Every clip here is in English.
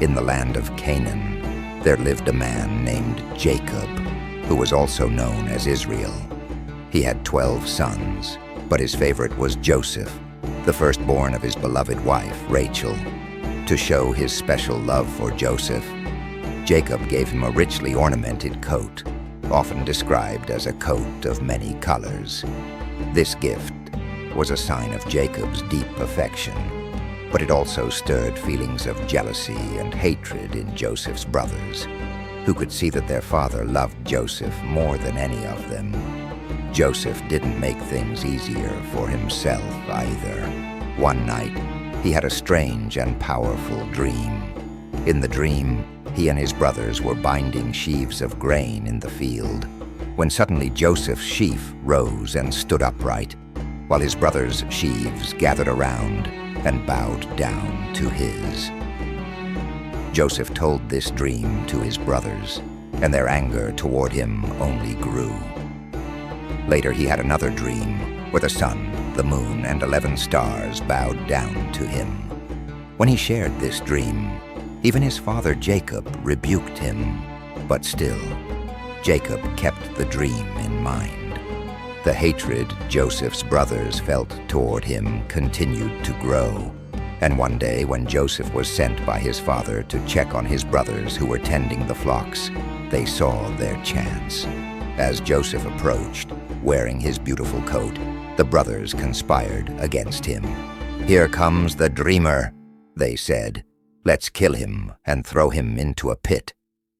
In the land of Canaan, there lived a man named Jacob, who was also known as Israel. He had 12 sons, but his favorite was Joseph, the firstborn of his beloved wife, Rachel. To show his special love for Joseph, Jacob gave him a richly ornamented coat, often described as a coat of many colors. This gift was a sign of Jacob's deep affection, but it also stirred feelings of jealousy and hatred in Joseph's brothers, who could see that their father loved Joseph more than any of them. Joseph didn't make things easier for himself either. One night, he had a strange and powerful dream. In the dream, he and his brothers were binding sheaves of grain in the field, when suddenly Joseph's sheaf rose and stood upright, while his brothers' sheaves gathered around and bowed down to his. Joseph told this dream to his brothers, and their anger toward him only grew. Later he had another dream, where the sun, the moon, and 11 stars bowed down to him. When he shared this dream, even his father Jacob rebuked him, but still, Jacob kept the dream in mind. The hatred Joseph's brothers felt toward him continued to grow, and one day when Joseph was sent by his father to check on his brothers who were tending the flocks, they saw their chance. As Joseph approached, wearing his beautiful coat, the brothers conspired against him. "Here comes the dreamer," they said. "Let's kill him and throw him into a pit.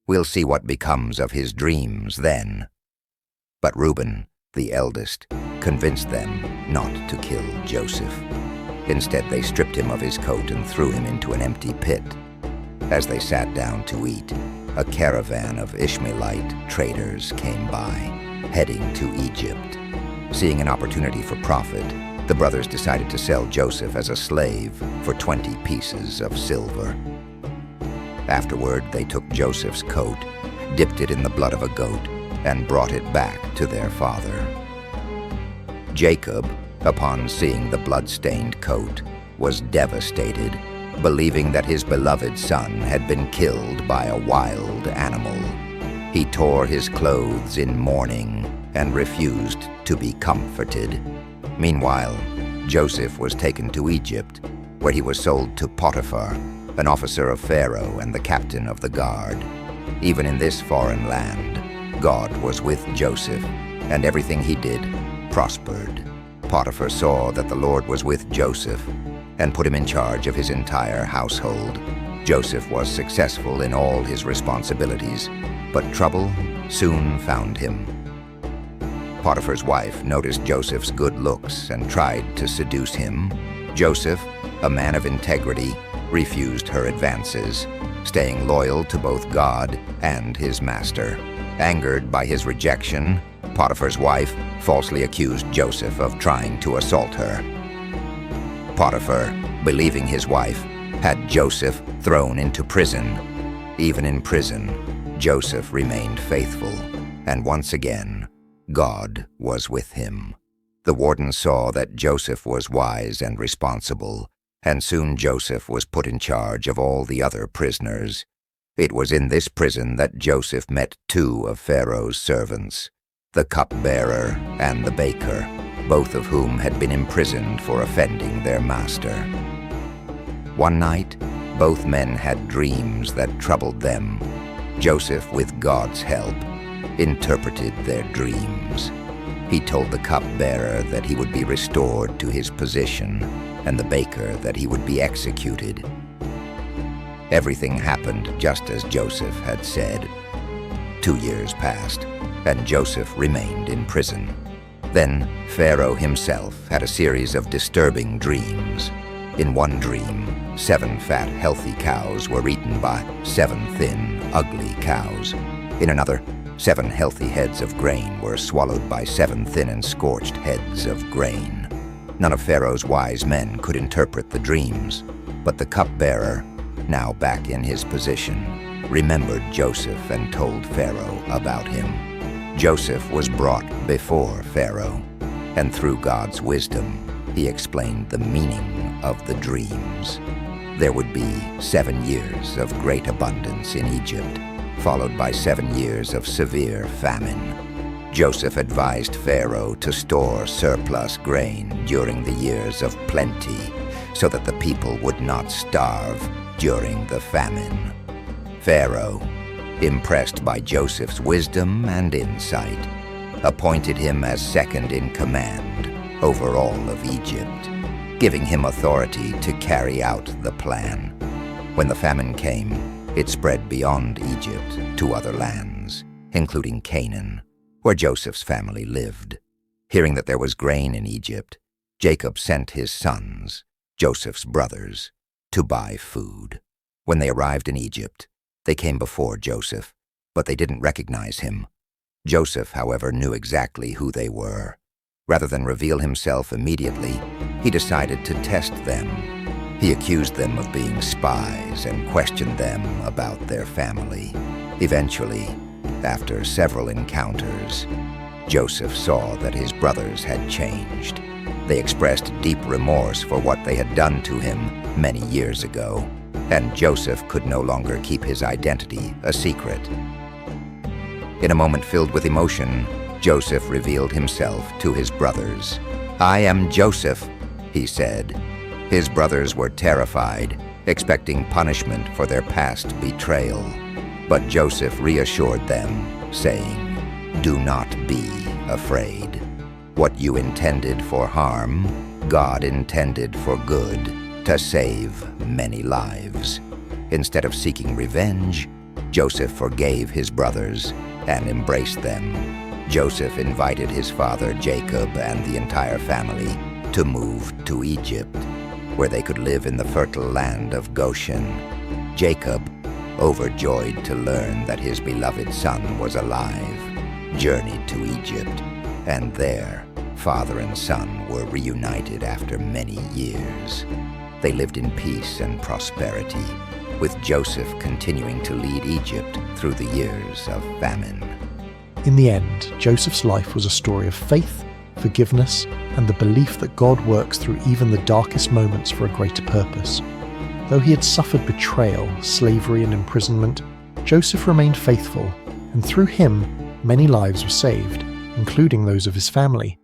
We'll see what becomes of his dreams then." But Reuben, the eldest, convinced them not to kill Joseph. Instead, they stripped him of his coat and threw him into an empty pit. As they sat down to eat, a caravan of Ishmaelite traders came by, heading to Egypt. Seeing an opportunity for profit, the brothers decided to sell Joseph as a slave for 20 pieces of silver. Afterward, they took Joseph's coat, dipped it in the blood of a goat, and brought it back to their father. Jacob, upon seeing the blood-stained coat, was devastated, believing that his beloved son had been killed by a wild animal. He tore his clothes in mourning and refused to be comforted. Meanwhile, Joseph was taken to Egypt, where he was sold to Potiphar, an officer of Pharaoh and the captain of the guard. Even in this foreign land, God was with Joseph, and everything he did prospered. Potiphar saw that the Lord was with Joseph and put him in charge of his entire household. Joseph was successful in all his responsibilities, but trouble soon found him. Potiphar's wife noticed Joseph's good looks and tried to seduce him. Joseph, a man of integrity, refused her advances, staying loyal to both God and his master. Angered by his rejection, Potiphar's wife falsely accused Joseph of trying to assault her. Potiphar, believing his wife, had Joseph thrown into prison. Even in prison, Joseph remained faithful, and once again, God was with him. The warden saw that Joseph was wise and responsible, and soon Joseph was put in charge of all the other prisoners. It was in this prison that Joseph met 2 of Pharaoh's servants, the cupbearer and the baker, both of whom had been imprisoned for offending their master. One night, both men had dreams that troubled them. Joseph, with God's help, interpreted their dreams. He told the cupbearer that he would be restored to his position, and the baker that he would be executed. Everything happened just as Joseph had said. 2 years passed, and Joseph remained in prison. Then Pharaoh himself had a series of disturbing dreams. In one dream, 7 fat, healthy cows were eaten by 7 thin, ugly cows. In another, 7 healthy heads of grain were swallowed by 7 thin and scorched heads of grain. None of Pharaoh's wise men could interpret the dreams, but the cupbearer, now back in his position, remembered Joseph and told Pharaoh about him. Joseph was brought before Pharaoh, and through God's wisdom, he explained the meaning of the dreams. There would be 7 years of great abundance in Egypt, followed by 7 years of severe famine. Joseph advised Pharaoh to store surplus grain during the years of plenty, so that the people would not starve during the famine. Pharaoh, impressed by Joseph's wisdom and insight, appointed him as second in command over all of Egypt, giving him authority to carry out the plan. When the famine came, it spread beyond Egypt to other lands, including Canaan, where Joseph's family lived. Hearing that there was grain in Egypt, Jacob sent his sons, Joseph's brothers, to buy food. When they arrived in Egypt, they came before Joseph, but they didn't recognize him. Joseph, however, knew exactly who they were. Rather than reveal himself immediately, he decided to test them. He accused them of being spies and questioned them about their family. Eventually, after several encounters, Joseph saw that his brothers had changed. They expressed deep remorse for what they had done to him many years ago, and Joseph could no longer keep his identity a secret. In a moment filled with emotion, Joseph revealed himself to his brothers. "I am Joseph," he said. His brothers were terrified, expecting punishment for their past betrayal. But Joseph reassured them, saying, "Do not be afraid. What you intended for harm, God intended for good, to save many lives." Instead of seeking revenge, Joseph forgave his brothers and embraced them. Joseph invited his father Jacob and the entire family to move to Egypt, where they could live in the fertile land of Goshen. Jacob, overjoyed to learn that his beloved son was alive, journeyed to Egypt, and there, father and son were reunited after many years. They lived in peace and prosperity, with Joseph continuing to lead Egypt through the years of famine. In the end, Joseph's life was a story of faith, forgiveness, and the belief that God works through even the darkest moments for a greater purpose. Though he had suffered betrayal, slavery, and imprisonment, Joseph remained faithful, and through him, many lives were saved, including those of his family.